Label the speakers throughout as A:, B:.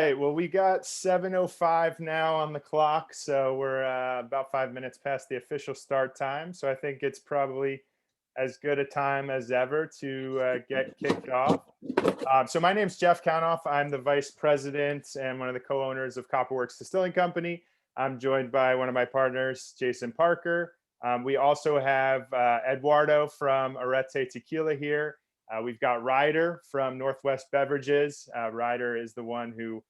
A: Hey, well, we got 7:05 now on the clock, so we're about 5 minutes past the official start time. So I think it's probably as good a time as ever to get kicked off. So my name's Jeff Kanof. I'm the vice president and one of the co-owners of Copperworks Distilling Company. I'm joined by one of my partners, Jason Parker. We also have Eduardo from Arette Tequila here. We've got Ryder from Northwest Beverages. Ryder is the one who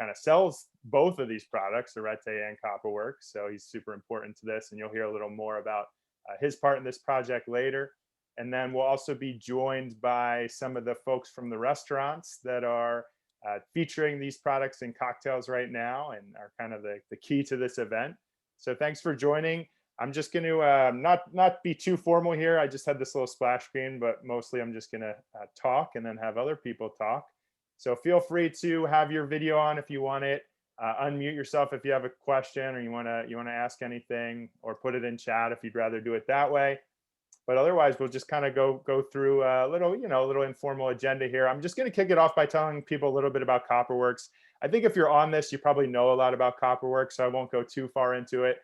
A: kind of sells both of these products, Arette and Copperworks. So he's super important to this, and you'll hear a little more about his part in this project later. And then we'll also be joined by some of the folks from the restaurants that are featuring these products in cocktails right now and are kind of the key to this event. So thanks for joining. I'm just going to not be too formal here. I just had this little splash screen, but mostly I'm just going to talk and then have other people talk. So feel free to have your video on if you want it. Unmute yourself if you have a question or you want to ask anything, or put it in chat if you'd rather do it that way. But otherwise, we'll just kind of go through a little informal agenda here. I'm just going to kick it off by telling people a little bit about Copperworks. I think if you're on this, you probably know a lot about Copperworks, so I won't go too far into it.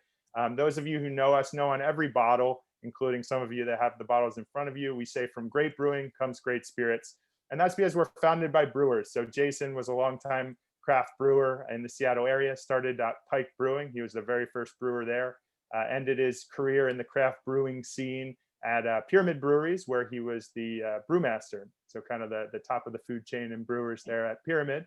A: Those of you who know us know on every bottle, including some of you that have the bottles in front of you, we say from great brewing comes great spirits. And that's because we're founded by brewers. So Jason was a longtime craft brewer in the Seattle area, started at Pike Brewing. He was the very first brewer there, ended his career in the craft brewing scene at Pyramid Breweries, where he was the brewmaster. So kind of the top of the food chain and brewers there at Pyramid.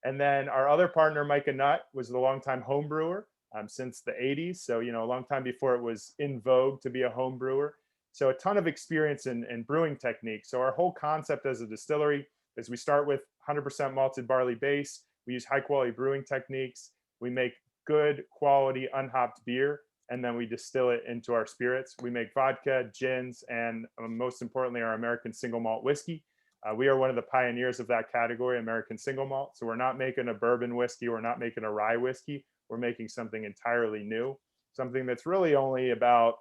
A: And then our other partner, Micah Nutt, was the longtime home brewer since the 80s. So, a long time before it was in vogue to be a home brewer. So a ton of experience in brewing technique. So our whole concept as a distillery is we start with 100% malted barley base. We use high quality brewing techniques. We make good quality unhopped beer, and then we distill it into our spirits. We make vodka, gins, and most importantly, our American single malt whiskey. We are one of the pioneers of that category, American single malt. So we're not making a bourbon whiskey. We're not making a rye whiskey. We're making something entirely new, something that's really only about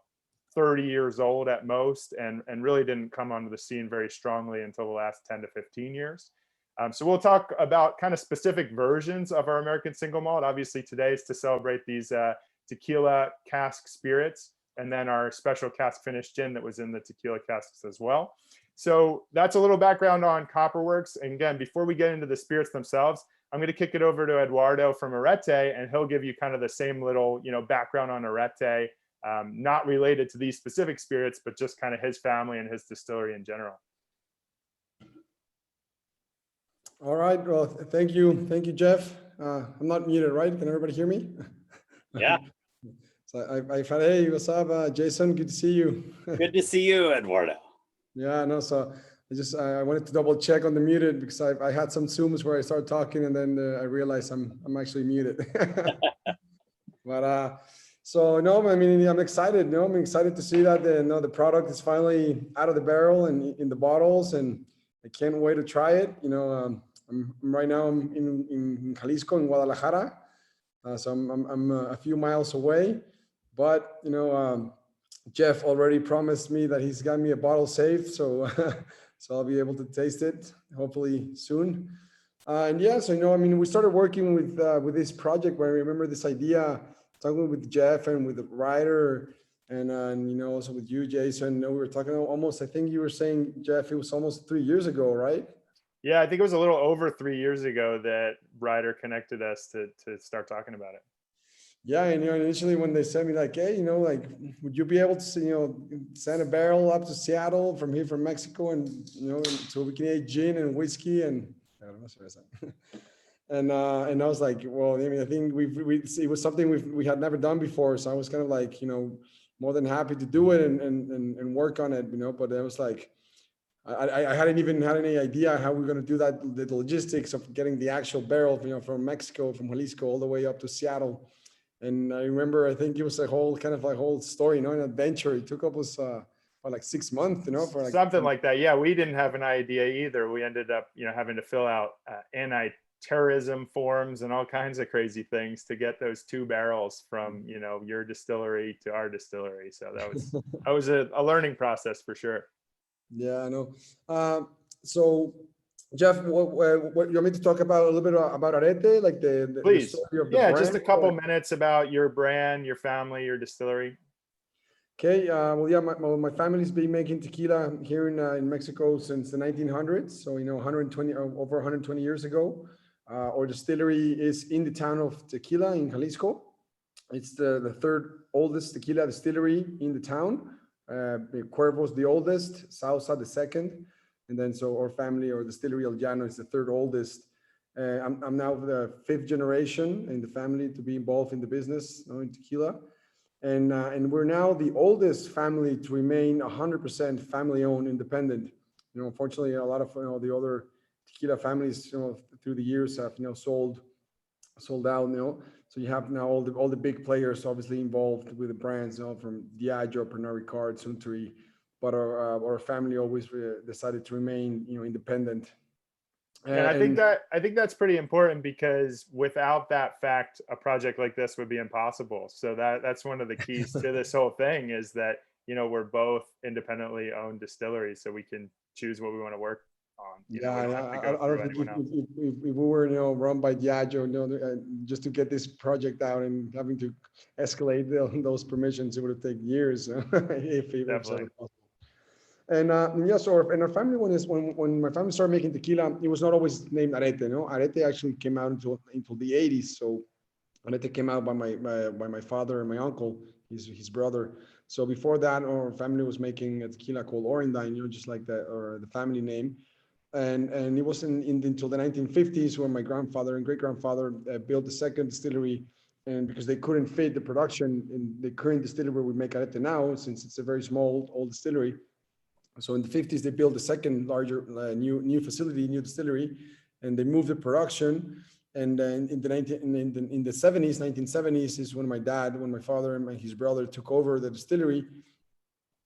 A: 30 years old at most, and really didn't come onto the scene very strongly until the last 10 to 15 years. So we'll talk about kind of specific versions of our American single malt. Obviously today is to celebrate these Tequila Cask spirits, and then our special cask finished gin that was in the Tequila Casks as well. So that's a little background on Copperworks. And again, before we get into the spirits themselves, I'm going to kick it over to Eduardo from Arette, and he'll give you kind of the same little background on Arette, not related to these specific spirits, but just kind of his family and his distillery in general.
B: All right. Well, thank you, Jeff. I'm not muted, right? Can everybody hear me?
C: Yeah.
B: So I thought, hey, what's up, Jason? Good to see you.
C: Good to see you, Eduardo.
B: Yeah, no. So I wanted to double check on the muted, because I had some Zooms where I started talking and then I realized I'm actually muted. But so no, I mean, I'm excited. I'm excited to see that the product is finally out of the barrel and in the bottles, and I can't wait to try it. Right now I'm in Jalisco, in Guadalajara, so I'm a few miles away. But Jeff already promised me that he's got me a bottle safe, so so I'll be able to taste it hopefully soon. And yeah, so I mean, we started working with this project where I remember this idea, talking with Jeff and with the Ryder, and also with you, Jason. We were talking almost, I think you were saying, Jeff, it was almost 3 years ago, right?
A: Yeah, I think it was a little over 3 years ago that Ryder connected us to start talking about it.
B: Yeah, and initially when they sent me like, hey, would you be able to send a barrel up to Seattle from here, from Mexico, and so we can eat gin and whiskey and and I was like, well, I mean, I think it was something we had never done before, so I was kind of like, more than happy to do it and work on it, but I was like, I hadn't even had any idea how we we're going to do that, the logistics of getting the actual barrel, from Mexico, from Jalisco, all the way up to Seattle. And I remember, I think it was a whole story, an adventure. It took us like 6 months, for like
A: something like that. Yeah, we didn't have an idea either. We ended up, having to fill out anti-terrorism forms and all kinds of crazy things to get those 2 barrels from, your distillery to our distillery. So that was a learning process for sure.
B: Yeah, I know. So Jeff, what you want me to talk about a little bit about Arette, like the
A: Please.
B: story of the
A: Yeah,
B: brand?
A: just a couple minutes about your brand, your family, your distillery.
B: Okay, well, yeah, my family's been making tequila here in Mexico since the 1900s. So, 120, over 120 years ago. Our distillery is in the town of Tequila in Jalisco. It's the third oldest tequila distillery in the town. Cuervo's the oldest, Sausa the second. And then so our family or distillery El Llano is the third oldest. I'm now the fifth generation in the family to be involved in the business, in tequila. And we're now the oldest family to remain 100% family-owned, independent. Unfortunately, a lot of the other tequila families, through the years have sold out. So you have now all the big players obviously involved with the brands, from Diageo, Pernod Ricard, Suntory, but our family always decided to remain, independent.
A: And I think that's pretty important, because without that fact, a project like this would be impossible. So that's one of the keys to this whole thing, is that, we're both independently owned distilleries, so we can choose what we want to work on.
B: I don't think if we were, run by Diageo, just to get this project out and having to escalate those permissions, it would have taken years. if
A: Definitely.
B: possible. And so in our family, when my family started making tequila, it was not always named Arette. Arette actually came out until the 80s. So Arette came out by my father and my uncle, his brother. So before that, our family was making a tequila called Orendain, just like the family name. And it was until the 1950s when my grandfather and great grandfather built the second distillery. And because they couldn't fit the production in the current distillery we make Arette now, since it's a very small old distillery. So in the 50s, they built a second larger new facility, new distillery, and they moved the production. And in the 70s, 1970s, is when my father and his brother took over the distillery,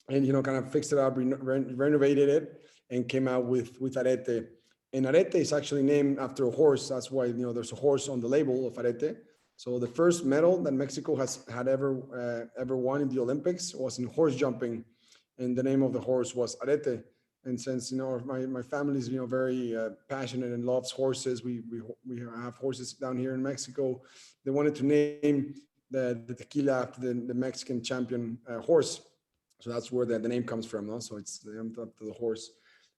B: and kind of fixed it up, renovated it, and came out with Arette. And Arette is actually named after a horse. That's why there's a horse on the label of Arette. So the first medal that Mexico had ever won in the Olympics was in horse jumping. And the name of the horse was Arette. And since my family is very passionate and loves horses, we have horses down here in Mexico. They wanted to name the tequila after the Mexican champion horse. So that's where the name comes from. No? So it's named after the horse.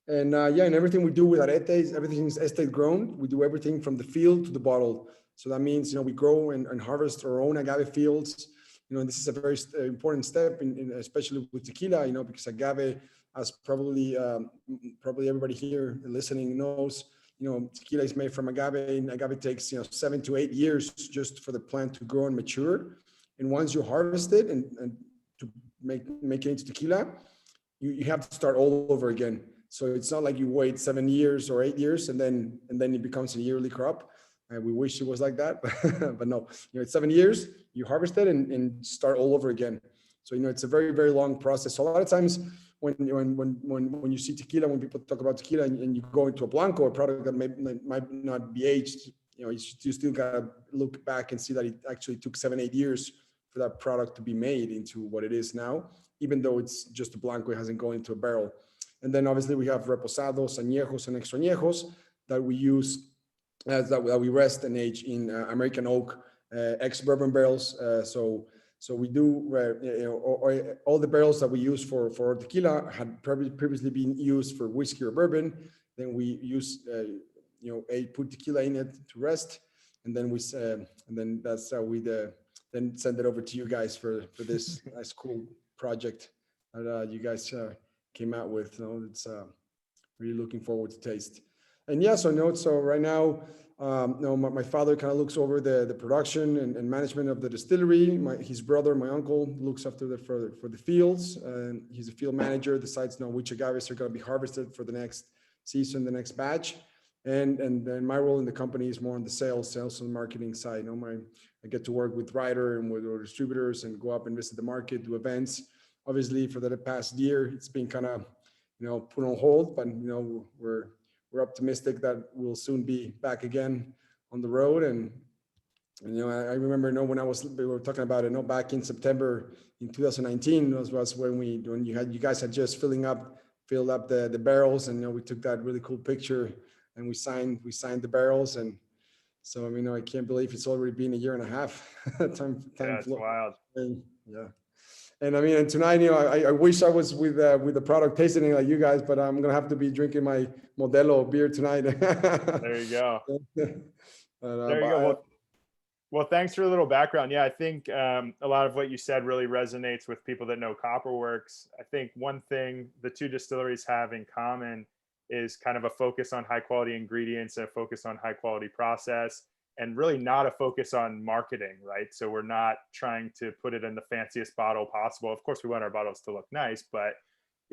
B: And and everything we do with Arette is everything's estate grown. We do everything from the field to the bottle. So that means we grow and harvest our own agave fields. This is a very important step, especially with tequila, because agave, as probably everybody here listening knows, tequila is made from agave, and agave takes 7 to 8 years just for the plant to grow and mature. And once you harvest it and to make it into tequila, you have to start all over again. So it's not like you wait 7 years or 8 years and then it becomes a yearly crop. We wish it was like that, but no, it's 7 years, you harvest it and start all over again. So, it's a very, very long process. So a lot of times when you see tequila, when people talk about tequila and you go into a Blanco, a product that might not be aged, you still gotta look back and see that it actually took 7, 8 years for that product to be made into what it is now, even though it's just a Blanco, it hasn't gone into a barrel. And then obviously we have reposados, añejos, and extrañejos that we use that we rest and age in American oak ex-bourbon barrels. So we do all the barrels that we use for tequila had previously been used for whiskey or bourbon. Then we use put tequila in it to rest, and then that's how we then send it over to you guys for this nice cool project that you guys came out with. It's really looking forward to taste. And so right now, my father kind of looks over the production and management of the distillery. His brother, my uncle, looks after for the fields. He's a field manager, decides which agaves are going to be harvested for the next season, the next batch. And then my role in the company is more on the sales and marketing side. I get to work with Ryder and with our distributors and go up and visit the market, do events. Obviously, for the past year, it's been kind of put on hold, but we're optimistic that we'll soon be back again on the road. And I remember, when we were talking about it, back in September in 2019 was when you guys had just filled up the barrels, and we took that really cool picture and we signed the barrels. And so, I mean, I can't believe it's already been a year and a half. time
A: Yeah, it's wild.
B: and, yeah. And I mean, and tonight, I wish I was with the product tasting like you guys, but I'm gonna have to be drinking my Modelo beer tonight.
A: There you go. There you go. Well, thanks for a little background. Yeah, I think a lot of what you said really resonates with people that know Copperworks. I think one thing the two distilleries have in common is kind of a focus on high quality ingredients and a focus on high quality process, and really not a focus on marketing, right? So we're not trying to put it in the fanciest bottle possible. Of course, we want our bottles to look nice, but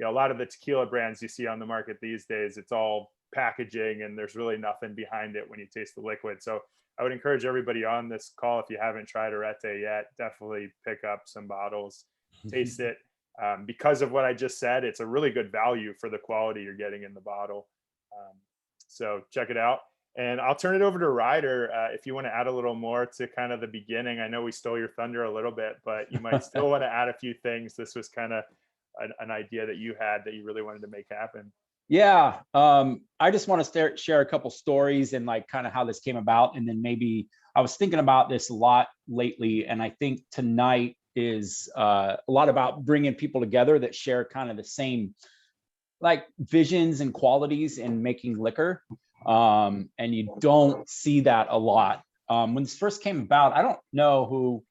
A: a lot of the tequila brands you see on the market these days, it's all packaging and there's really nothing behind it when you taste the liquid. So I would encourage everybody on this call, if you haven't tried Arette yet, definitely pick up some bottles, taste it. Because of what I just said, it's a really good value for the quality you're getting in the bottle. So check it out. And I'll turn it over to Ryder if you want to add a little more to kind of the beginning. I know we stole your thunder a little bit, but you might still want to add a few things. This was kind of an idea that you had that you really wanted to make happen.
D: Yeah, I just want to share a couple stories and like kind of how this came about. And then maybe I was thinking about this a lot lately. And I think tonight is a lot about bringing people together that share kind of the same like visions and qualities in making liquor. And you don't see that a lot. When this first came about, I don't know who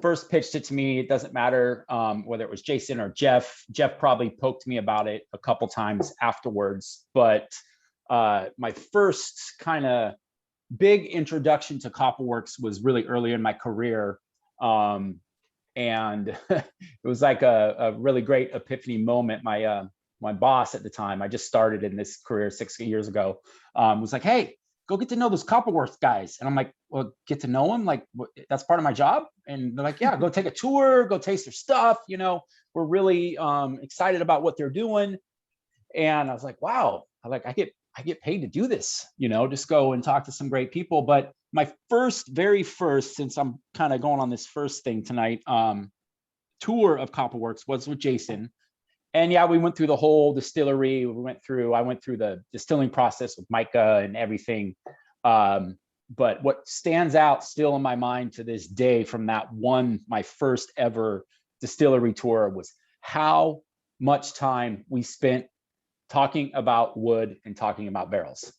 D: first pitched it to me. It doesn't matter whether it was Jason or Jeff. Jeff probably poked me about it a couple times afterwards. But my first kind of big introduction to Copperworks was really early in my career. And it was like a really great epiphany moment. My boss at the time, I just started in this career 6 years ago, was like, hey, go get to know those Copperworks guys. And I'm like, well, get to know them? Like, that's part of my job? And they're like, yeah, go take a tour, go taste their stuff. We're really excited about what they're doing. And I was like, wow, I get paid to do this, just go and talk to some great people. But my very first, since I'm kind of going on this first thing tonight, tour of Copperworks was with Jason. And yeah, we went through the whole distillery. I went through the distilling process with Micah and everything. But what stands out still in my mind to this day from that my first ever distillery tour was how much time we spent talking about wood and talking about barrels.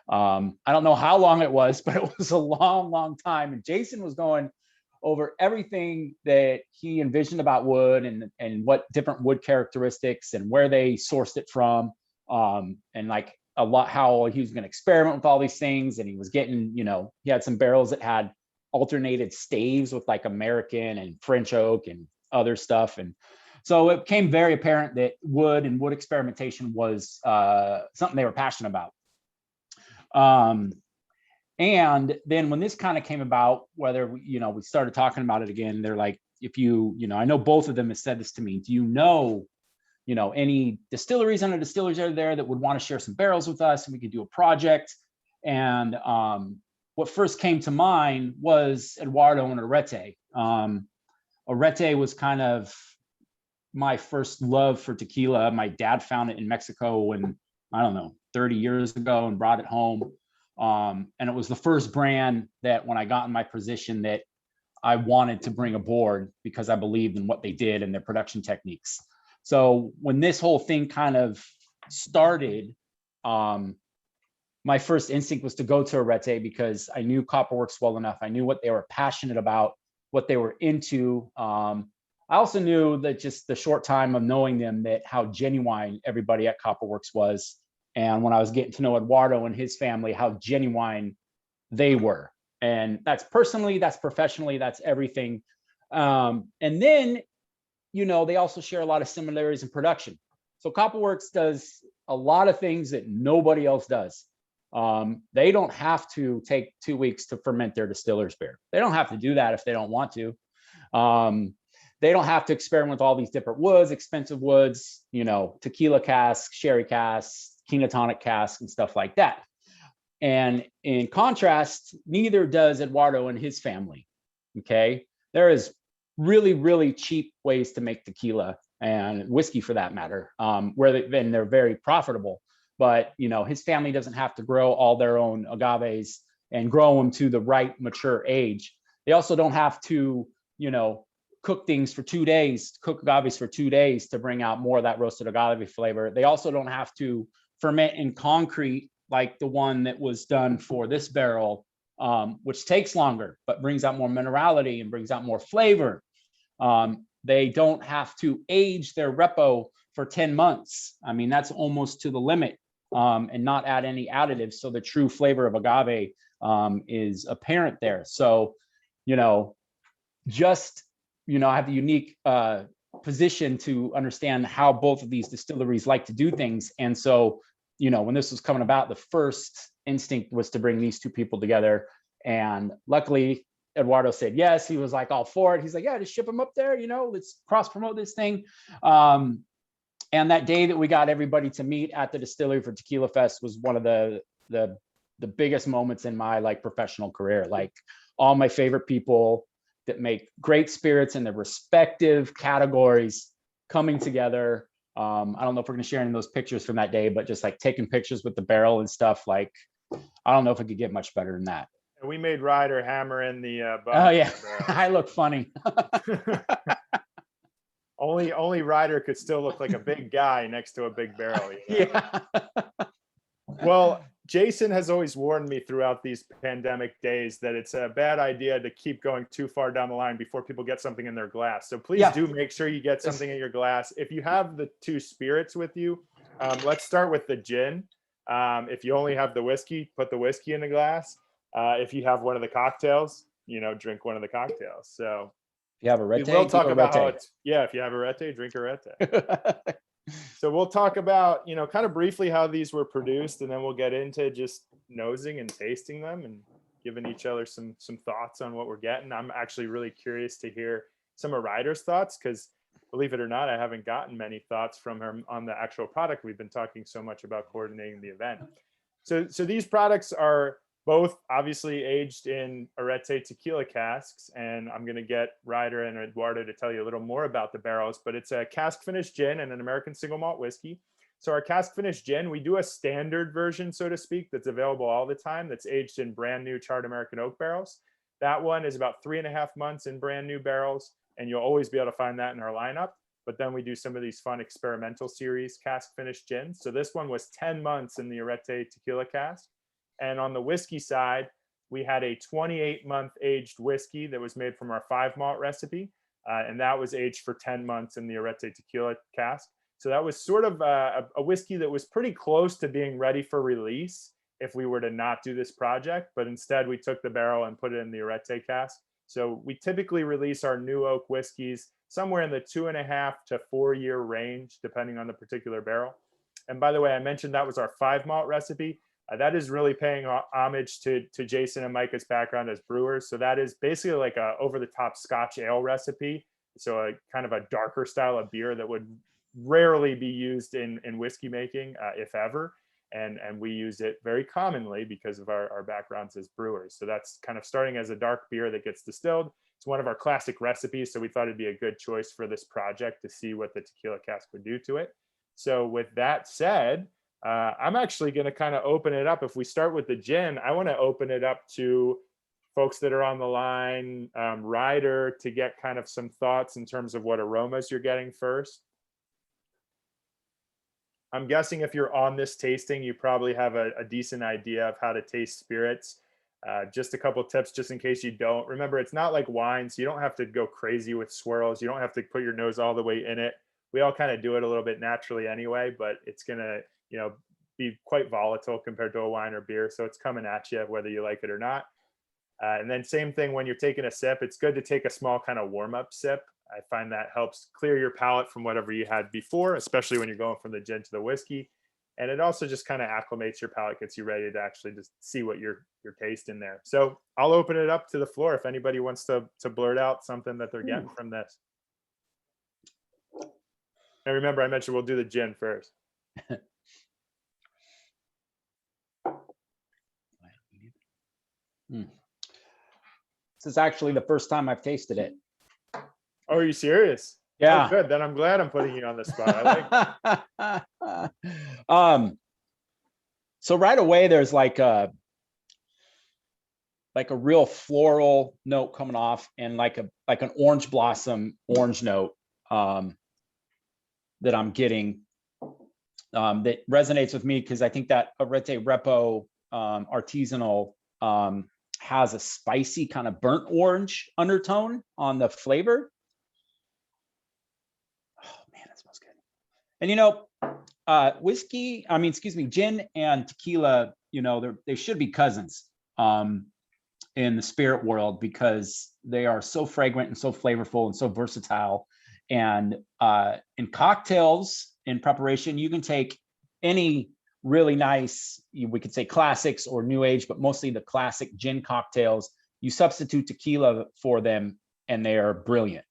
D: I don't know how long it was, but it was a long, long time. And Jason was going over everything that he envisioned about wood and what different wood characteristics and where they sourced it from, and like a lot how he was going to experiment with all these things. And he was getting, he had some barrels that had alternated staves with like American and French oak and other stuff. And so it became very apparent that wood and wood experimentation was something they were passionate about. And then when this kind of came about, whether we started talking about it again, they're like, I know both of them have said this to me. Do you know any distilleries and distillers are there that would want to share some barrels with us and we could do a project? And what first came to mind was Eduardo and Arette. Arette was kind of my first love for tequila. My dad found it in Mexico when, I don't know, 30 years ago and brought it home. And it was the first brand that when I got in my position that I wanted to bring aboard because I believed in what they did and their production techniques. So when this whole thing kind of started, my first instinct was to go to Arette because I knew Copperworks well enough. I knew what they were passionate about, what they were into. I also knew that just the short time of knowing them, that how genuine everybody at Copperworks was. And when I was getting to know Eduardo and his family, how genuine they were. And that's personally, that's professionally, that's everything. And then, they also share a lot of similarities in production. So Copperworks does a lot of things that nobody else does. They don't have to take 2 weeks to ferment their distiller's beer. They don't have to do that if they don't want to. They don't have to experiment with all these different woods, expensive woods, tequila cask, sherry cask, kenotonic cask, and stuff like that. And in contrast, neither does Eduardo and his family. Okay, there is really, really cheap ways to make tequila and whiskey for that matter, they're very profitable. but his family doesn't have to grow all their own agaves and grow them to the right mature age. They also don't have to, cook things for 2 days, cook agaves for 2 days to bring out more of that roasted agave flavor. They also don't have to ferment in concrete like the one that was done for this barrel, which takes longer, but brings out more minerality and brings out more flavor. They don't have to age their repo for 10 months. I mean, that's almost to the limit, and not add any additives. So the true flavor of agave is apparent there. So, I have the unique position to understand how both of these distilleries like to do things. And so, when this was coming about, the first instinct was to bring these two people together. And luckily, Eduardo said yes. He was like all for it. He's like, yeah, just ship them up there. Let's cross promote this thing. And that day that we got everybody to meet at the distillery for Tequila Fest was one of the biggest moments in my professional career. Like, all my favorite people that make great spirits in their respective categories coming together. I don't know if we're going to share any of those pictures from that day, but just taking pictures with the barrel and stuff. I don't know if it could get much better than that.
A: And we made Ryder hammer in the
D: Oh yeah, I look funny.
A: Only Ryder could still look like a big guy next to a big barrel.
D: Yeah.
A: Well, Jason has always warned me throughout these pandemic days that it's a bad idea to keep going too far down the line before people get something in their glass. So please do make sure you get something in your glass. If you have the two spirits with you, let's start with the gin. If you only have the whiskey, put the whiskey in the glass. If you have one of the cocktails, drink one of the cocktails. So
D: if you have Arette,
A: we'll talk about how it's, if you have Arette, drink Arette. So we'll talk about, kind of briefly how these were produced, and then we'll get into just nosing and tasting them and giving each other some thoughts on what we're getting. I'm actually really curious to hear some of Ryder's thoughts, because believe it or not, I haven't gotten many thoughts from her on the actual product. We've been talking so much about coordinating the event. So these products are both obviously aged in Arette Tequila casks, and I'm going to get Ryder and Eduardo to tell you a little more about the barrels, but it's a cask finished gin and an American single malt whiskey. So our cask finished gin, we do a standard version, so to speak, that's available all the time, that's aged in brand new charred American oak barrels. That one is about 3.5 months in brand new barrels, and you'll always be able to find that in our lineup. But then we do some of these fun experimental series cask finished gins. So this one was 10 months in the Arette Tequila cask. And on the whiskey side, we had a 28-month aged whiskey that was made from our 5 malt recipe. And that was aged for 10 months in the Arette Tequila cask. So that was sort of a whiskey that was pretty close to being ready for release if we were to not do this project. But instead, we took the barrel and put it in the Arette cask. So we typically release our new oak whiskeys somewhere in the 2.5 to 4 year range, depending on the particular barrel. And by the way, I mentioned that was our 5 malt recipe. That is really paying homage to Jason and Micah's background as brewers. So that is basically like a over-the-top Scotch ale recipe. So a kind of a darker style of beer that would rarely be used in whiskey making, if ever. And we use it very commonly because of our backgrounds as brewers. So that's kind of starting as a dark beer that gets distilled. It's one of our classic recipes. So we thought it'd be a good choice for this project to see what the tequila cask would do to it. So with that said, I'm actually going to kind of open it up. If we start with the gin, I want to open it up to folks that are on the line, Ryder, to get kind of some thoughts in terms of what aromas you're getting first. I'm guessing if you're on this tasting, you probably have a decent idea of how to taste spirits. Just a couple tips, just in case you don't. Remember, it's not like wine, so you don't have to go crazy with swirls. You don't have to put your nose all the way in it. We all kind of do it a little bit naturally anyway, but it's going to be quite volatile compared to a wine or beer. So it's coming at you whether you like it or not. And then same thing when you're taking a sip, it's good to take a small kind of warm up sip. I find that helps clear your palate from whatever you had before, especially when you're going from the gin to the whiskey. And it also just kind of acclimates your palate, gets you ready to actually just see what you're tasting there. So I'll open it up to the floor if anybody wants to blurt out something that they're getting from this. And remember, I mentioned we'll do the gin first.
D: This is actually the first time I've tasted it.
A: Oh, are you serious?
D: Yeah.
A: Oh, good. Then I'm glad I'm putting you on the spot. I like
D: So right away, there's like a real floral note coming off, and like an orange blossom orange note that I'm getting that resonates with me, because I think that Arette Repo artisanal has a spicy kind of burnt orange undertone on the flavor. Oh man, that smells good. And gin and tequila, they should be cousins in the spirit world, because they are so fragrant and so flavorful and so versatile. And in cocktails, in preparation, you can take any really nice, we could say classics or new age, but mostly the classic gin cocktails. You substitute tequila for them and they are brilliant.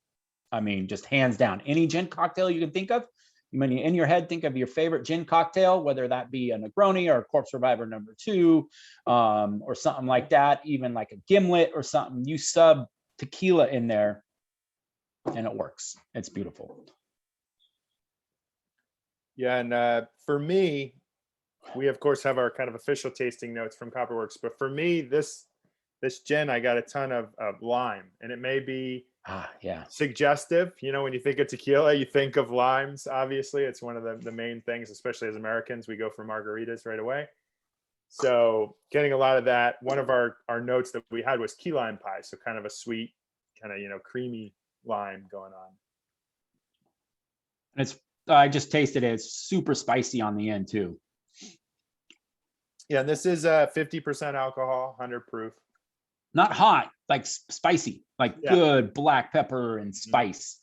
D: I mean, just hands down, any gin cocktail you can think of. When you in your head think of your favorite gin cocktail, whether that be a Negroni or a Corpse Reviver #2, or something like that, even like a gimlet or something, you sub tequila in there and it works. It's beautiful.
A: Yeah, and for me, we of course have our kind of official tasting notes from Copperworks, but for me, this gin, I got a ton of lime, and it may be suggestive. When you think of tequila, you think of limes. Obviously, it's one of the main things, especially as Americans, we go for margaritas right away. So getting a lot of that. One of our notes that we had was key lime pie, so kind of a sweet, kind of creamy lime going on.
D: And I just tasted it. It's super spicy on the end too.
A: Yeah, and this is 50% alcohol, 100 proof.
D: Not hot, like spicy, like good black pepper and spice.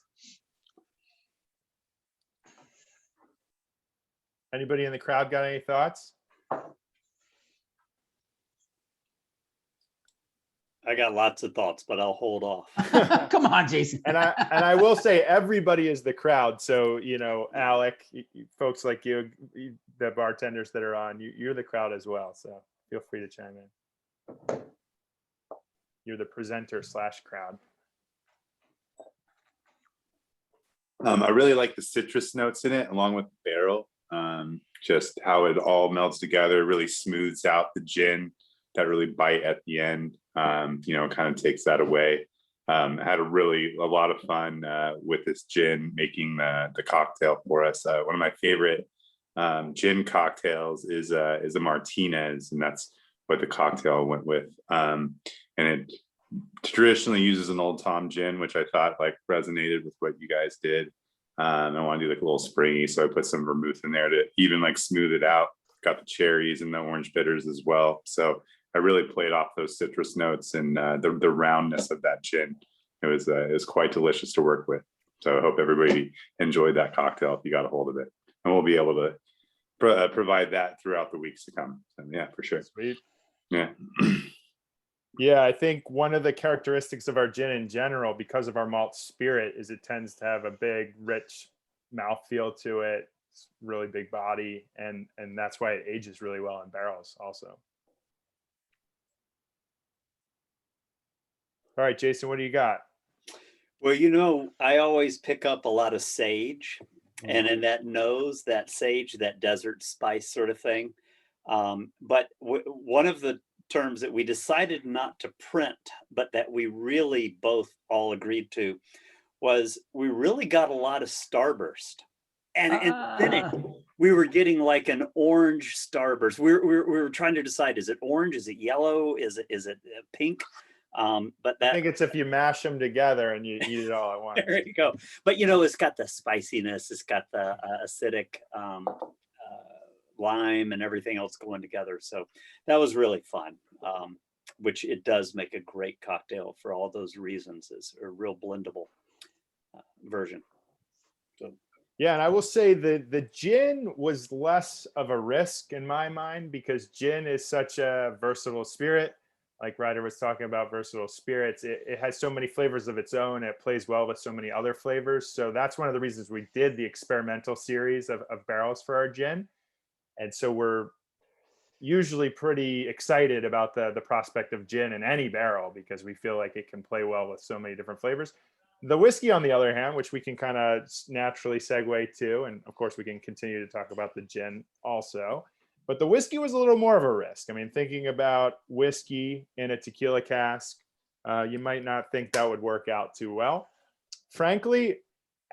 A: Anybody in the crowd got any thoughts?
C: I got lots of thoughts, but I'll hold off.
D: Come on, Jason.
A: And I will say, everybody is the crowd. So, Alec, folks like you, the bartenders that are on, you're the crowd as well. So feel free to chime in. You're the presenter / crowd.
E: I really like the citrus notes in it, along with the barrel. Just how it all melts together, really smooths out the gin. That really bite at the end, kind of takes that away. I had a lot of fun with this gin, making the cocktail for us. One of my favorite gin cocktails is a Martinez, and that's what the cocktail went with. And it traditionally uses an Old Tom gin, which I thought resonated with what you guys did. I want to do a little springy, so I put some vermouth in there to even smooth it out. Got the cherries and the orange bitters as well. So I really played off those citrus notes and the roundness of that gin. It was quite delicious to work with. So I hope everybody enjoyed that cocktail if you got a hold of it. And we'll be able to provide that throughout the weeks to come. So, yeah, for sure.
A: Sweet.
E: Yeah.
A: Yeah, I think one of the characteristics of our gin in general, because of our malt spirit, is it tends to have a big, rich mouthfeel to it. It's really big body, and that's why it ages really well in barrels also. All right, Jason, what do you got?
C: Well, I always pick up a lot of sage, and in that nose, that sage, that desert spice sort of thing. But one of the terms that we decided not to print, but that we really both all agreed to, was we really got a lot of starburst. And we were getting like an orange starburst. We were trying to decide, is it orange? Is it yellow? Is it pink? But
A: I think it's if you mash them together and you eat it all at once.
C: There you go. But it's got the spiciness, it's got the acidic lime and everything else going together. So that was really fun. Which it does make a great cocktail for all those reasons. It's a real blendable version. So.
A: Yeah, and I will say the gin was less of a risk in my mind, because gin is such a versatile spirit. Like Ryder was talking about versatile spirits, it has so many flavors of its own. It plays well with so many other flavors. So that's one of the reasons we did the experimental series of barrels for our gin. And so we're usually pretty excited about the prospect of gin in any barrel, because we feel like it can play well with so many different flavors. The whiskey, on the other hand, which we can kind of naturally segue to, and of course we can continue to talk about the gin also, But the whiskey was a little more of a risk. I mean, thinking about whiskey in a tequila cask, you might not think that would work out too well. Frankly,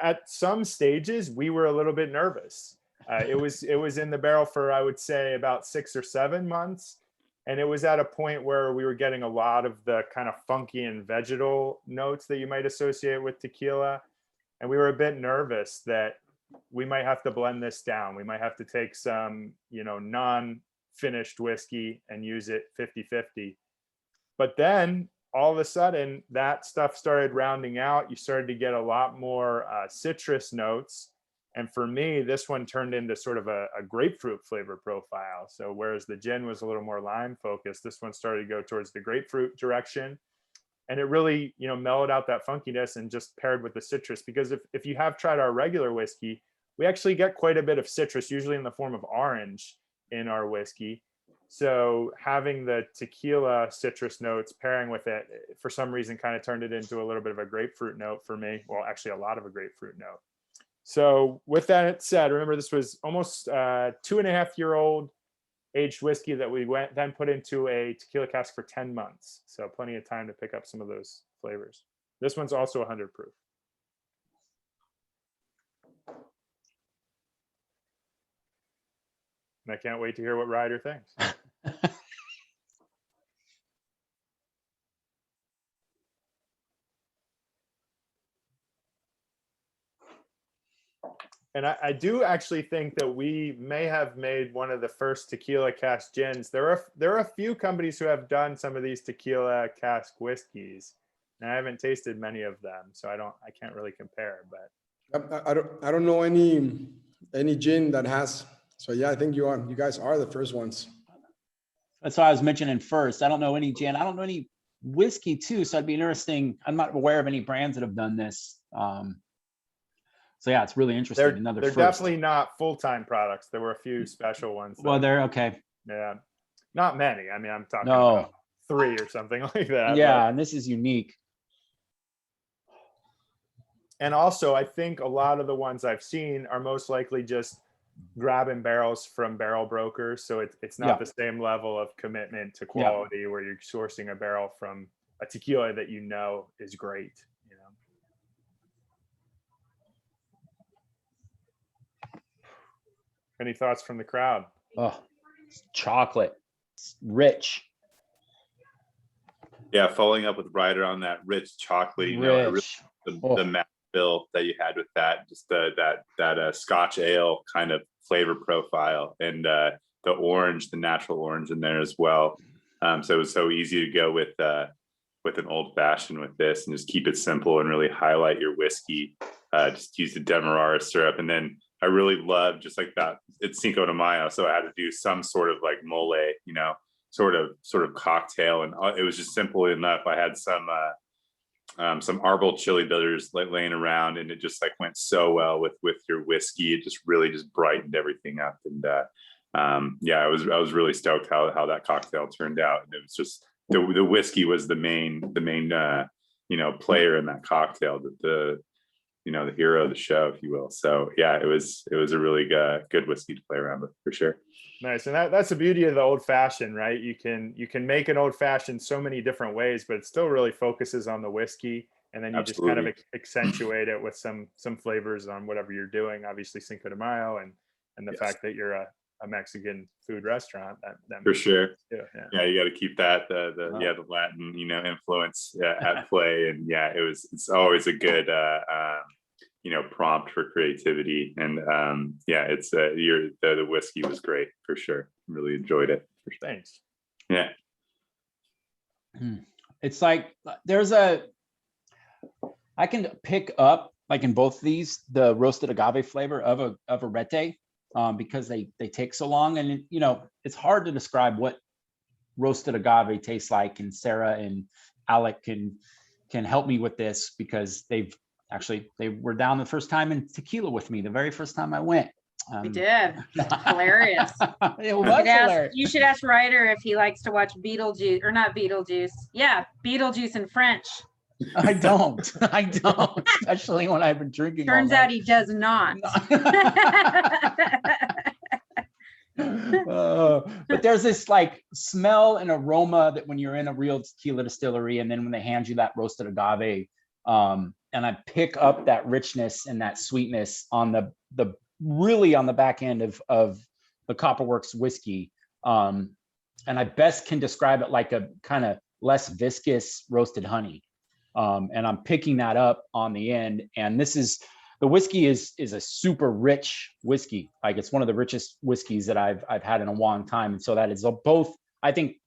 A: at some stages, we were a little bit nervous. It was in the barrel for, I would say, about 6 or 7 months. And it was at a point where we were getting a lot of the kind of funky and vegetal notes that you might associate with tequila. And we were a bit nervous that we might have to blend this down. We might have to take some, non-finished whiskey and use it 50-50. But then all of a sudden that stuff started rounding out. You started to get a lot more citrus notes. And for me, this one turned into sort of a grapefruit flavor profile. So whereas the gin was a little more lime focused, this one started to go towards the grapefruit direction. And it really, mellowed out that funkiness and just paired with the citrus. Because if you have tried our regular whiskey, we actually get quite a bit of citrus, usually in the form of orange in our whiskey. So having the tequila citrus notes pairing with it, for some reason, kind of turned it into a little bit of a grapefruit note for me. Well, actually a lot of a grapefruit note. So with that said, remember this was almost 2.5-year-old aged whiskey that we then put into a tequila cask for 10 months. So plenty of time to pick up some of those flavors. This one's also 100 proof. And I can't wait to hear what Ryder thinks. And I do actually think that we may have made one of the first tequila cask gins. There are a few companies who have done some of these tequila cask whiskeys, and I haven't tasted many of them, so I can't really compare. But
B: I don't know any gin that has. So yeah, I think you guys are the first ones.
D: That's what I was mentioning first. I don't know any gin. I don't know any whiskey too. So it'd be interesting. I'm not aware of any brands that have done this. So yeah, it's really interesting.
A: They're definitely not full-time products. There were a few special ones.
D: Well, they're okay.
A: Yeah, not many. I mean, I'm talking about 3 or something like that.
D: Yeah, and this is unique.
A: And also, I think a lot of the ones I've seen are most likely just grabbing barrels from barrel brokers. So it's not the same level of commitment to quality where you're sourcing a barrel from a tequila that is great. Any thoughts from the crowd?
D: Oh, it's chocolate. It's rich.
E: Yeah, following up with Ryder on that rich chocolate, the matte bill that you had with that, just that Scotch ale kind of flavor profile, and the orange, the natural orange in there as well. So it was so easy to go with an old fashioned with this, and just keep it simple and really highlight your whiskey. Just use the Demerara syrup, and then I really love, just like that, it's Cinco de Mayo, so I had to do some sort of like mole, sort of cocktail, and it was just simple enough. I had some arbol chili bitters laying around, and it just like went so well with your whiskey. It just really just brightened everything up, and I was really stoked how that cocktail turned out. And it was just the whiskey was the main player in that cocktail, the hero of the show, if you will. So yeah, it was a really good whiskey to play around with, for sure.
A: Nice. And that's the beauty of the old fashioned, right? You can make an old fashioned so many different ways, but it still really focuses on the whiskey. And then you just kind of accentuate it with some flavors on whatever you're doing. Obviously Cinco de Mayo and the fact that you're a Mexican food restaurant, that
E: for sure.
A: Yeah,
E: you got to keep that the Latin influence at play, and it's always a good prompt for creativity, and it's the whiskey was great for sure. Really enjoyed it.
A: Thanks.
E: Yeah,
D: it's like I can pick up, like in both of these, the roasted agave flavor of Arette. Because they take so long, and it's hard to describe what roasted agave tastes like, and Sarah and Alec can help me with this, because they were down the first time in tequila with me, the very first time I went.
F: We did. Hilarious.
D: It was hilarious.
F: You should ask Ryder if he likes to watch Beetlejuice, or not Beetlejuice. Yeah, Beetlejuice in French.
D: I don't, especially when I've been drinking.
F: Turns out he does not.
D: But there's this like smell and aroma that when you're in a real tequila distillery, and then when they hand you that roasted agave, and I pick up that richness and that sweetness on the really on the back end of the Copperworks whiskey. And I best can describe it like a kind of less viscous roasted honey. And I'm picking that up on the end. And the whiskey is a super rich whiskey. Like it's one of the richest whiskeys that I've had in a long time. And so that is both, I think,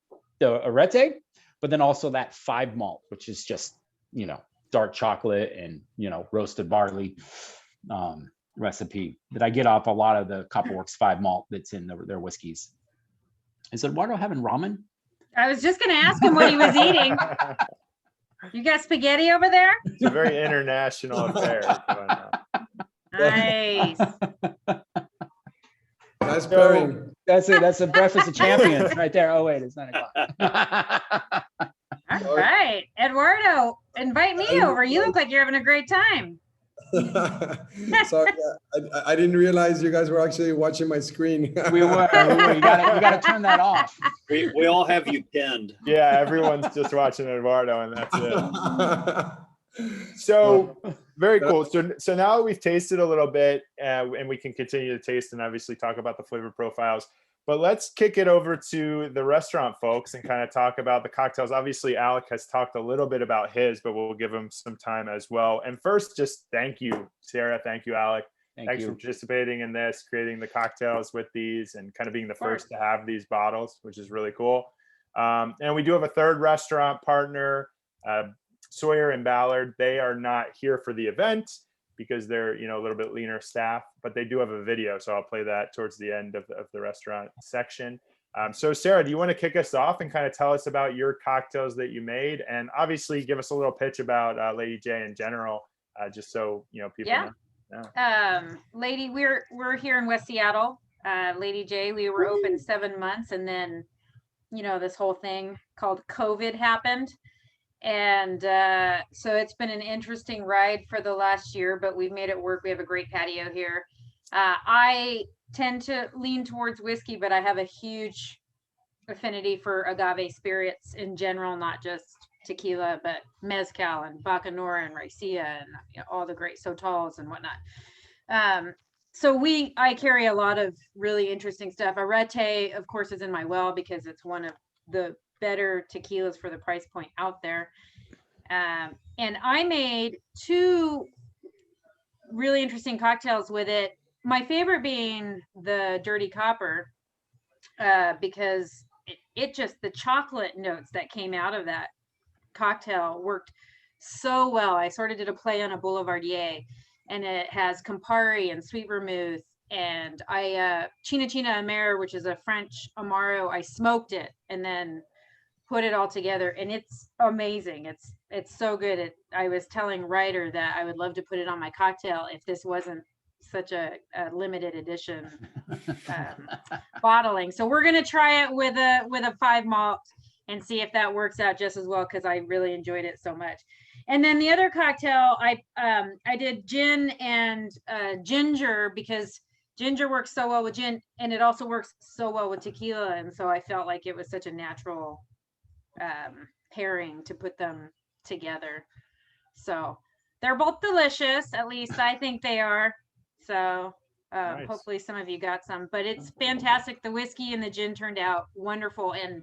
D: the Arette, but then also that 5 malt, which is just, dark chocolate and, roasted barley recipe that I get off a lot of the Copperworks 5 malt that's in their whiskeys. Is Eduardo having ramen?
F: I was just going to ask him what he was eating. You got spaghetti over there?
A: It's a very international affair going on.
F: Nice.
B: Nice pairing.
D: That's a breakfast of champions right there. Oh wait, it's 9 o'clock.
F: All right, Eduardo, invite me over. You look like you're having a great time.
B: Sorry, I didn't realize you guys were actually watching my screen.
D: We were. You gotta turn that off.
C: We all have you pinned.
A: Yeah, everyone's just watching Eduardo, and that's it. So very cool. So now we've tasted a little bit, and we can continue to taste and obviously talk about the flavor profiles. But let's kick it over to the restaurant folks and kind of talk about the cocktails. Obviously, Alec has talked a little bit about his, but we'll give him some time as well. And first, just thank you, Sarah. Thank you, Alec. Thanks for participating in this, creating the cocktails with these, and kind of being the first to have these bottles, which is really cool. And we do have a third restaurant partner, Sawyer and Ballard. They are not here for the event because they're a little bit leaner staff, but they do have a video, so I'll play that towards the end of the restaurant section. So Sarah, do you want to kick us off and kind of tell us about your cocktails that you made, and obviously give us a little pitch about Lady Jaye in general, just so people know. Yeah.
F: Lady, we're here in West Seattle. Lady Jaye, we were open 7 months, and then this whole thing called COVID happened. And so it's been an interesting ride for the last year, but we've made it work. We have a great patio here. I tend to lean towards whiskey, but I have a huge affinity for agave spirits in general, not just tequila, but mezcal and bacanora and raicilla and all the great sotals and whatnot. So I carry a lot of really interesting stuff. Arette, of course, is in my well because it's one of the better tequilas for the price point out there. And I made 2 really interesting cocktails with it. My favorite being the Dirty Copper, because it just, the chocolate notes that came out of that cocktail worked so well. I sort of did a play on a Boulevardier, and it has Campari and sweet vermouth, and I China Amaro, which is a French Amaro, I smoked it and then put it all together, and it's amazing. It's so good. I was telling Ryder that I would love to put it on my cocktail if this wasn't such a limited edition bottling. So we're gonna try it with a 5 malt and see if that works out just as well, because I really enjoyed it so much. And then the other cocktail, I did gin and ginger, because ginger works so well with gin, and it also works so well with tequila, and so I felt like it was such a natural pairing to put them together. So they're both delicious, at least I think they are. So nice. Hopefully some of you got some, but it's fantastic. The whiskey and the gin turned out wonderful, and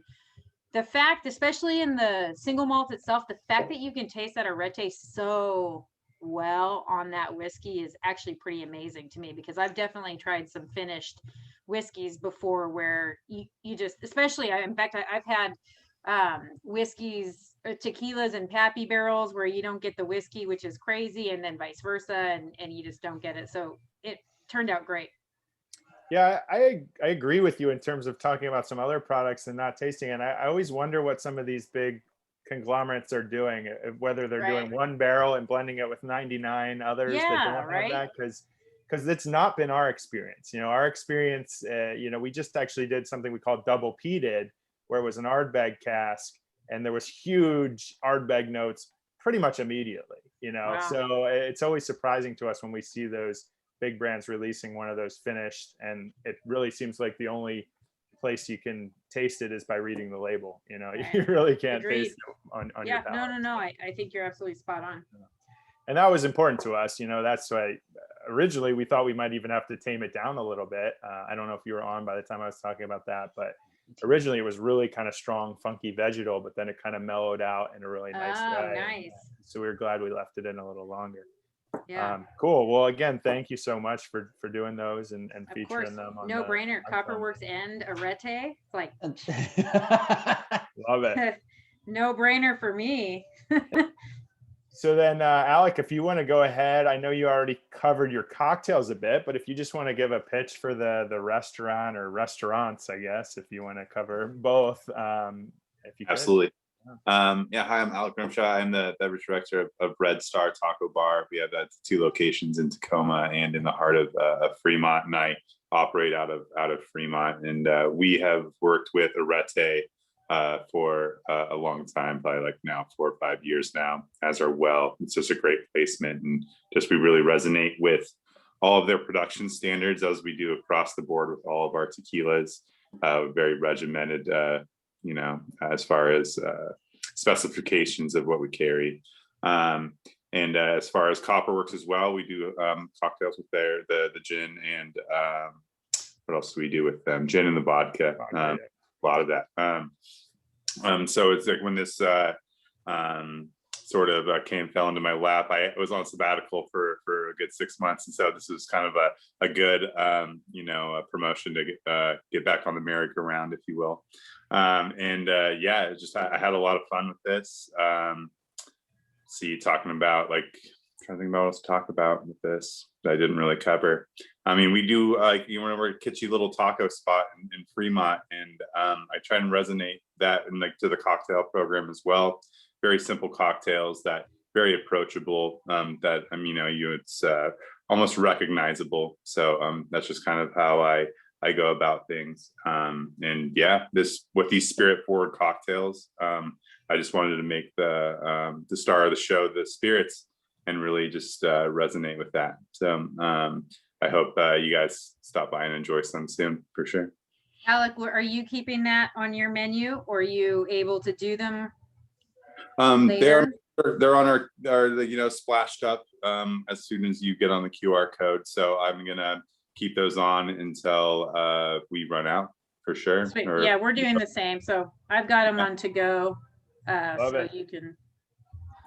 F: the fact, especially in the single malt itself, the fact that you can taste that Arette so well on that whiskey is actually pretty amazing to me, because I've definitely tried some finished whiskeys before where you just, especially, in fact, I've had whiskeys, tequilas and pappy barrels where you don't get the whiskey, which is crazy, and then vice versa, and you just don't get it. So it turned out great.
A: Yeah, I agree with you in terms of talking about some other products and not tasting. And I always wonder what some of these big conglomerates are doing, whether they're doing one barrel and blending it with 99 others that don't have that, because it's not been our experience. Our experience, we just actually did something we called double peated, where it was an Ardbeg cask, and there was huge Ardbeg notes pretty much immediately.
F: Wow.
A: So it's always surprising to us when we see those big brands releasing one of those finished, and it really seems like the only place you can taste it is by reading the label. You know, you really can't
F: Agreed.
A: taste it on your
F: Yeah,
A: palate.
F: no. I think you're absolutely spot on.
A: And that was important to us. You know, that's why originally we thought we might even have to tame it down a little bit. I don't know if you were on by the time I was talking about that, but originally it was really kind of strong, funky vegetal, but then it kind of mellowed out in a really nice
F: Oh,
A: way.
F: nice.
A: So we were glad we left it in a little longer.
F: Yeah.
A: Cool. Well, again, thank you so much for doing those and
F: Of course,
A: featuring them. On
F: no brainer.
A: on
F: Copperworks and Arette. It's like
A: Love it.
F: no brainer for me.
A: So then, Alec, if you want to go ahead, I know you already covered your cocktails a bit, but if you just want to give a pitch for the restaurant or restaurants, I guess, if you want to cover both, if you could.
E: Absolutely. Hi, I'm Alec Grimshaw. I'm the beverage director of Red Star Taco Bar. We have 2 locations in Tacoma and in the heart of Fremont, and I operate out of Fremont. And we have worked with Arette for a long time, probably like now 4 or 5 years now, as our well. It's just a great placement, and just we really resonate with all of their production standards as we do across the board with all of our tequilas. Very regimented, as far as specifications of what we carry. And as far as Copperworks as well, we do cocktails with the gin and what else do we do with them? Gin and the vodka. A lot of that. So it's like when this sort of fell into my lap, I was on sabbatical for a good 6 months, and so this was kind of a good a promotion to get back on the merry-go-round, if you will. I had a lot of fun with this. Talking about trying to think about what else to talk about with this that I didn't really cover. I mean, we do we're a kitschy little taco spot in Fremont, and I try and resonate that and to the cocktail program as well. Very simple cocktails that very approachable. That it's almost recognizable. So that's just kind of how I go about things. With these spirit forward cocktails, I just wanted to make the star of the show the spirits, and really just resonate with that. So I hope you guys stop by and enjoy some soon, for sure.
F: Alec, are you keeping that on your menu, or are you able to do them
E: later? They're on our splashed up as soon as you get on the QR code. So I'm gonna keep those on until we run out, for sure.
F: Sweet. Yeah, we're doing the same. So I've got them on to go. You can.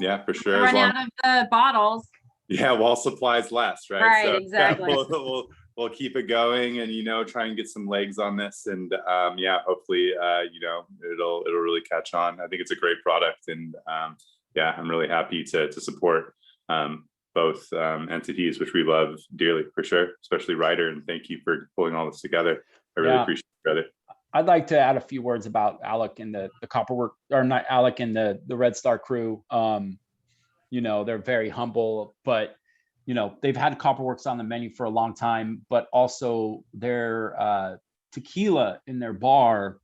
E: Yeah, for sure.
F: Run out of the bottles.
E: Yeah, while supplies last, right?
F: Right,
E: so,
F: exactly.
E: Yeah, we'll keep it going, and try and get some legs on this, and hopefully it'll really catch on. I think it's a great product, and I'm really happy to support both entities, which we love dearly, for sure, especially Ryder. And thank you for pulling all this together. I really appreciate it.
D: I'd like to add a few words about Alec and the Copperwork, or not Alec and the Red Star crew. They're very humble, but they've had Copperworks on the menu for a long time, but also their tequila in their bar,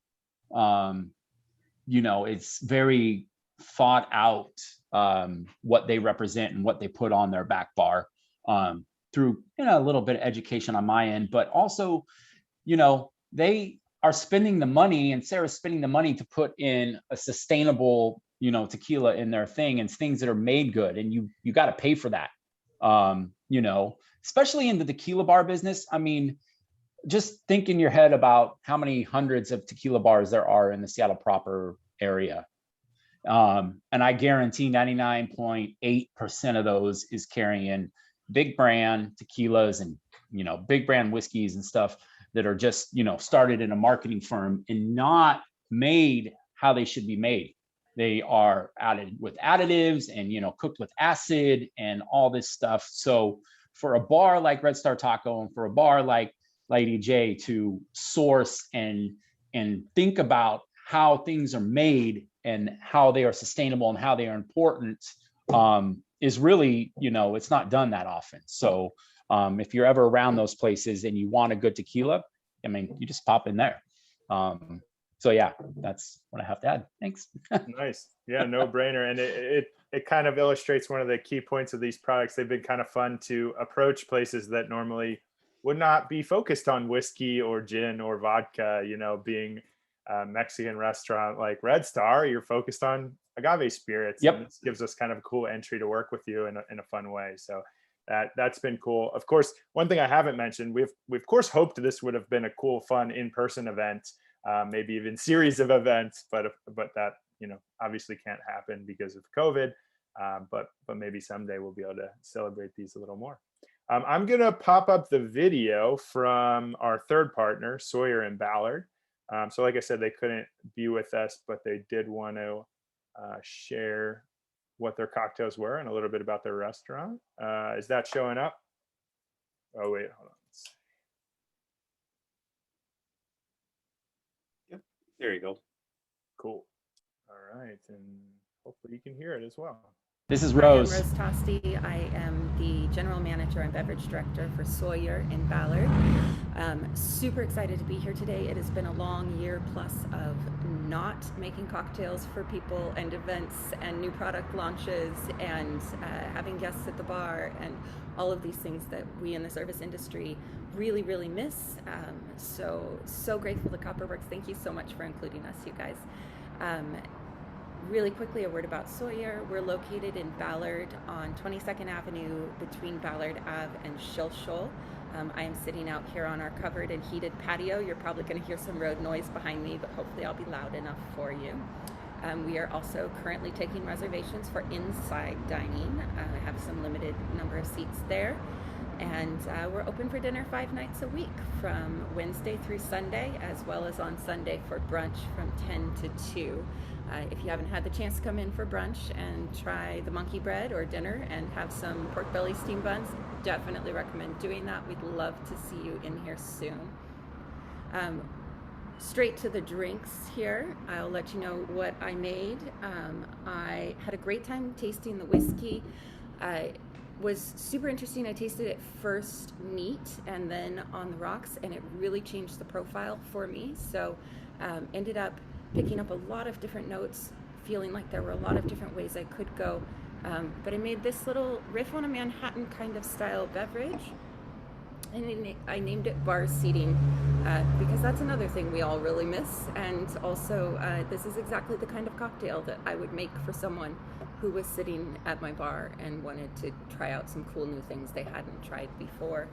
D: it's very thought out, what they represent and what they put on their back bar, through a little bit of education on my end, but also they are spending the money, and Sarah's spending the money to put in a sustainable tequila in their thing, and things that are made good, and you got to pay for that, especially in the tequila bar business. I mean, just think in your head about how many hundreds of tequila bars there are in the Seattle proper area. And I guarantee 99.8% of those is carrying big brand tequilas and, big brand whiskeys and stuff that are just, started in a marketing firm and not made how they should be made. They are added with additives and, cooked with acid and all this stuff. So for a bar like Red Star Taco, and for a bar like Lady Jaye to source and think about how things are made and how they are sustainable and how they are important, is really, it's not done that often. So if you're ever around those places and you want a good tequila, I mean, you just pop in there. So yeah, that's what I have to add. Thanks.
A: Nice. Yeah, no brainer. And it kind of illustrates one of the key points of these products. They've been kind of fun to approach places that normally would not be focused on whiskey or gin or vodka. You know, being a Mexican restaurant like Red Star, you're focused on agave spirits.
D: Yep.
A: And this gives us kind of a cool entry to work with you in a fun way. So that's been cool. Of course, one thing I haven't mentioned, we of course hoped this would have been a cool, fun in-person event, maybe even series of events, but that, you know, obviously can't happen because of COVID. But maybe someday we'll be able to celebrate these a little more. I'm gonna pop up the video from our third partner, Sawyer and Ballard. So like I said, they couldn't be with us, but they did want to share what their cocktails were and a little bit about their restaurant. Is that showing up? Oh wait, hold on.
C: Yep, there you go.
A: Cool. All right, and hopefully you can hear it as well.
D: This is
G: I am
D: Rose.
G: Rose Tosti. I am the General Manager and Beverage Director for Sawyer in Ballard. Super excited to be here today. It has been a long year plus of not making cocktails for people and events and new product launches and having guests at the bar and all of these things that we in the service industry really, really miss. So grateful to Copperworks. Thank you so much for including us, you guys. Really quickly, a word about Sawyer. We're located in Ballard on 22nd Avenue between Ballard Ave and Shill Shoal. I am sitting out here on our covered and heated patio. You're probably going to hear some road noise behind me, but hopefully I'll be loud enough for you. We are also currently taking reservations for inside dining. I have some limited number of seats there. And we're open for dinner 5 nights a week from Wednesday through Sunday, as well as on Sunday for brunch from 10 to 2. If you haven't had the chance to come in for brunch and try the monkey bread or dinner and have some pork belly steamed buns, definitely recommend doing that. We'd love to see you in here soon. Straight to the drinks here. I'll let you know what I made. I had a great time tasting the whiskey. Was super interesting. I tasted it first neat and then on the rocks, and it really changed the profile for me. So ended up picking up a lot of different notes, feeling like there were a lot of different ways I could go. But I made this little riff on a Manhattan kind of style beverage, and I named it bar seating because that's another thing we all really miss. And also, this is exactly the kind of cocktail that I would make for someone who was sitting at my bar and wanted to try out some cool new things they hadn't tried before.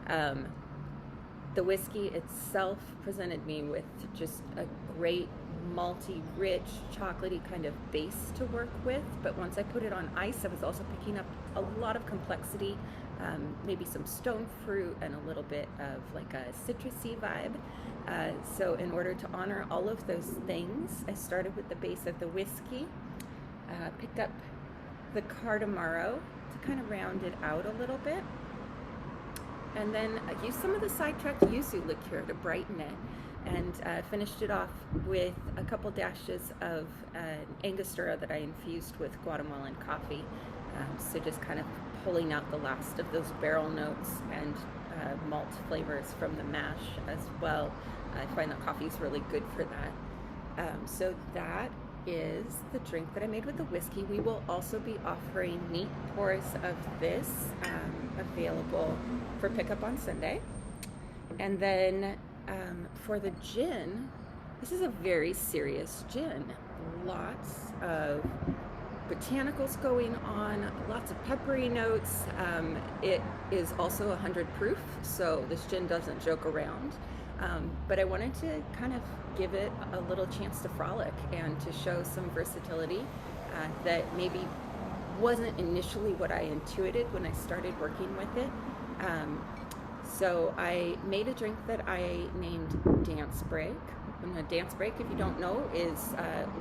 G: The whiskey itself presented me with just a great malty, rich, chocolatey kind of base to work with. But once I put it on ice, I was also picking up a lot of complexity, maybe some stone fruit and a little bit of like a citrusy vibe. So in order to honor all of those things, I started with the base of the whiskey, picked up the Cardamaro to kind of round it out a little bit. And then I used some of the sidetracked yuzu liqueur to brighten it, and finished it off with a couple dashes of Angostura that I infused with Guatemalan coffee. So just kind of pulling out the last of those barrel notes and malt flavors from the mash as well. I find that coffee is really good for that. So that is the drink that I made with the whiskey. We will also be offering neat pours of this available for pickup on Sunday. And then for the gin, this is a very serious gin. Lots of botanicals going on, lots of peppery notes. It is also 100 proof, so this gin doesn't joke around. But I wanted to kind of give it a little chance to frolic and to show some versatility that maybe wasn't initially what I intuited when I started working with it. So I made a drink that I named Dance Break. And a dance break, if you don't know, is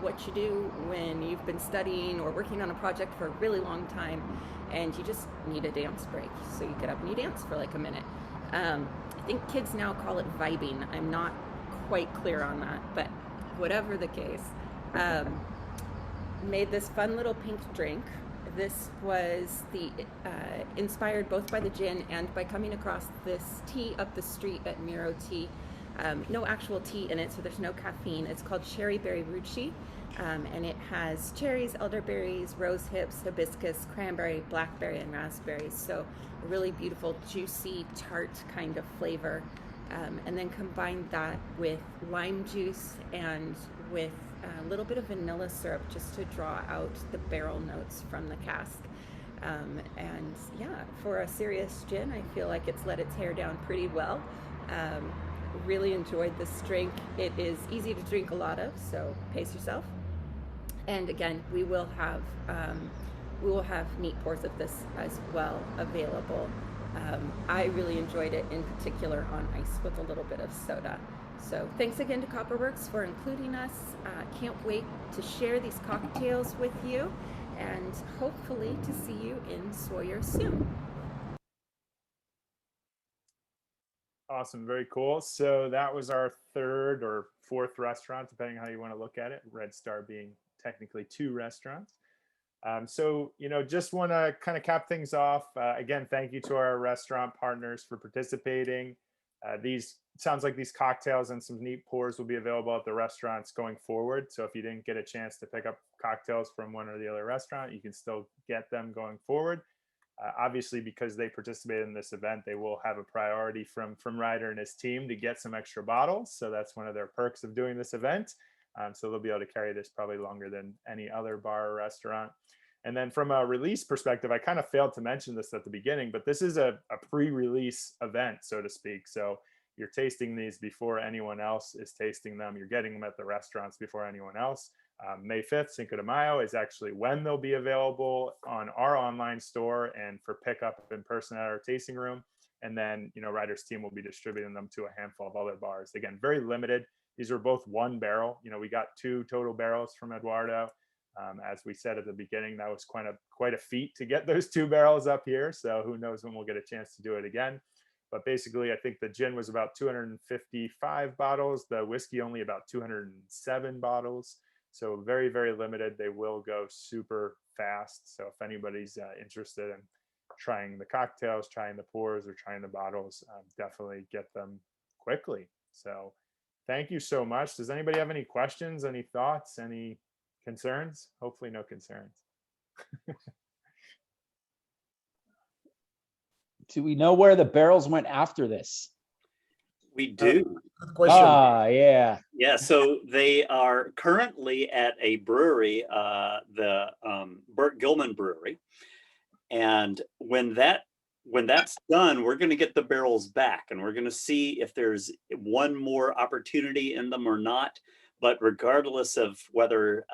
G: what you do when you've been studying or working on a project for a really long time and you just need a dance break. So you get up and you dance for like a minute. I think kids now call it vibing. I'm not quite clear on that, but whatever the case, made this fun little pink drink. This was inspired both by the gin and by coming across this tea up the street at Miro Tea. No actual tea in it, so there's no caffeine. It's called Cherry Berry Ruchi, and it has cherries, elderberries, rose hips, hibiscus, cranberry, blackberry, and raspberries. So a really beautiful, juicy, tart kind of flavor. And then combine that with lime juice and with a little bit of vanilla syrup just to draw out the barrel notes from the cask. And yeah, for a serious gin, I feel like it's let its hair down pretty well. Really enjoyed this drink. It is easy to drink a lot of, so pace yourself. And again, we will have neat pours of this as well available. I really enjoyed it, in particular on ice with a little bit of soda. So thanks again to Copperworks for including us. Can't wait to share these cocktails with you, and hopefully to see you in Sawyer soon.
A: Awesome, very cool. So that was our third or fourth restaurant, depending how you want to look at it. Red Star being technically 2 restaurants. So, just want to kind of cap things off. Again, thank you to our restaurant partners for participating. Sounds like these cocktails and some neat pours will be available at the restaurants going forward. So if you didn't get a chance to pick up cocktails from one or the other restaurant, you can still get them going forward. Obviously, because they participated in this event, they will have a priority from Ryder and his team to get some extra bottles. So that's one of their perks of doing this event. So they'll be able to carry this probably longer than any other bar or restaurant. And then from a release perspective, I kind of failed to mention this at the beginning, but this is a pre-release event, so to speak. So you're tasting these before anyone else is tasting them. You're getting them at the restaurants before anyone else. May 5th, Cinco de Mayo, is actually when they'll be available on our online store and for pickup in person at our tasting room. And then, Ryder's team will be distributing them to a handful of other bars. Again, very limited. These are both 1 barrel. We got 2 total barrels from Eduardo. As we said at the beginning, that was quite a feat to get those 2 barrels up here. So who knows when we'll get a chance to do it again. But basically, I think the gin was about 255 bottles. The whiskey only about 207 bottles. So very, very limited. They will go super fast. So if anybody's interested in trying the cocktails, trying the pours, or trying the bottles, definitely get them quickly. So thank you so much. Does anybody have any questions, any thoughts, any concerns? Hopefully no concerns.
D: Do we know where the barrels went after this?
C: We do.
B: Good question.
D: Yeah.
C: Yeah, so they are currently at a brewery, the Burt Gilman Brewery. And when that's done, we're going to get the barrels back, and we're going to see if there's one more opportunity in them or not. But regardless of whether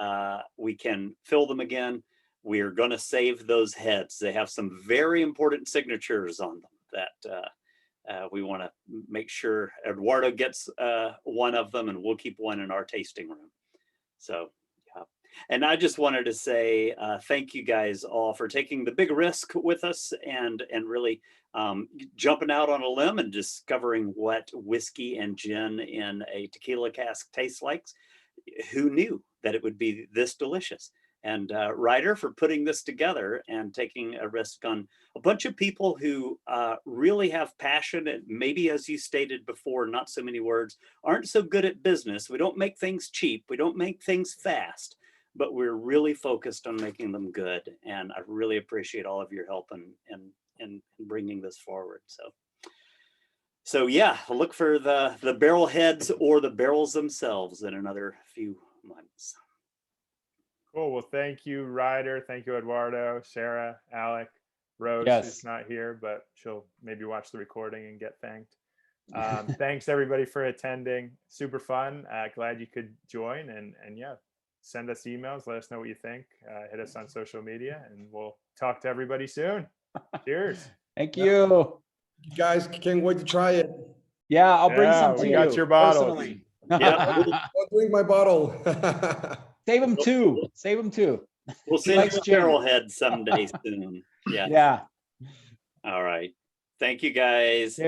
C: we can fill them again, we're going to save those heads. They have some very important signatures on them that we want to make sure Eduardo gets one of them, and we'll keep one in our tasting room. So, yeah. And I just wanted to say thank you guys all for taking the big risk with us and really jumping out on a limb and discovering what whiskey and gin in a tequila cask tastes like. Who knew that it would be this delicious? And Ryder for putting this together and taking a risk on a bunch of people who really have passion and maybe, as you stated before, not so many words, aren't so good at business. We don't make things cheap. We don't make things fast, but we're really focused on making them good. And I really appreciate all of your help in bringing this forward. So yeah, look for the barrel heads or the barrels themselves in another few months.
A: Cool. Well, thank you, Ryder. Thank you, Eduardo, Sarah, Alec, Rose,
D: Yes.
A: who's not here, but she'll maybe watch the recording and get thanked. Thanks everybody for attending. Super fun. Glad you could join, and yeah, send us emails. Let us know what you think. Hit us on social media, and we'll talk to everybody soon. Cheers.
D: Thank you.
B: You guys can't wait to try it.
D: Yeah, I'll bring some to
A: we
D: you.
A: got your bottles.
D: Personally.
C: Yeah.
B: I'll drink my bottle.
D: Save them too. Save them too.
C: We'll
D: He
C: send
D: likes
C: you a
D: gin.
C: barrel head someday soon. Yeah.
D: Yeah.
C: All right. Thank you, guys.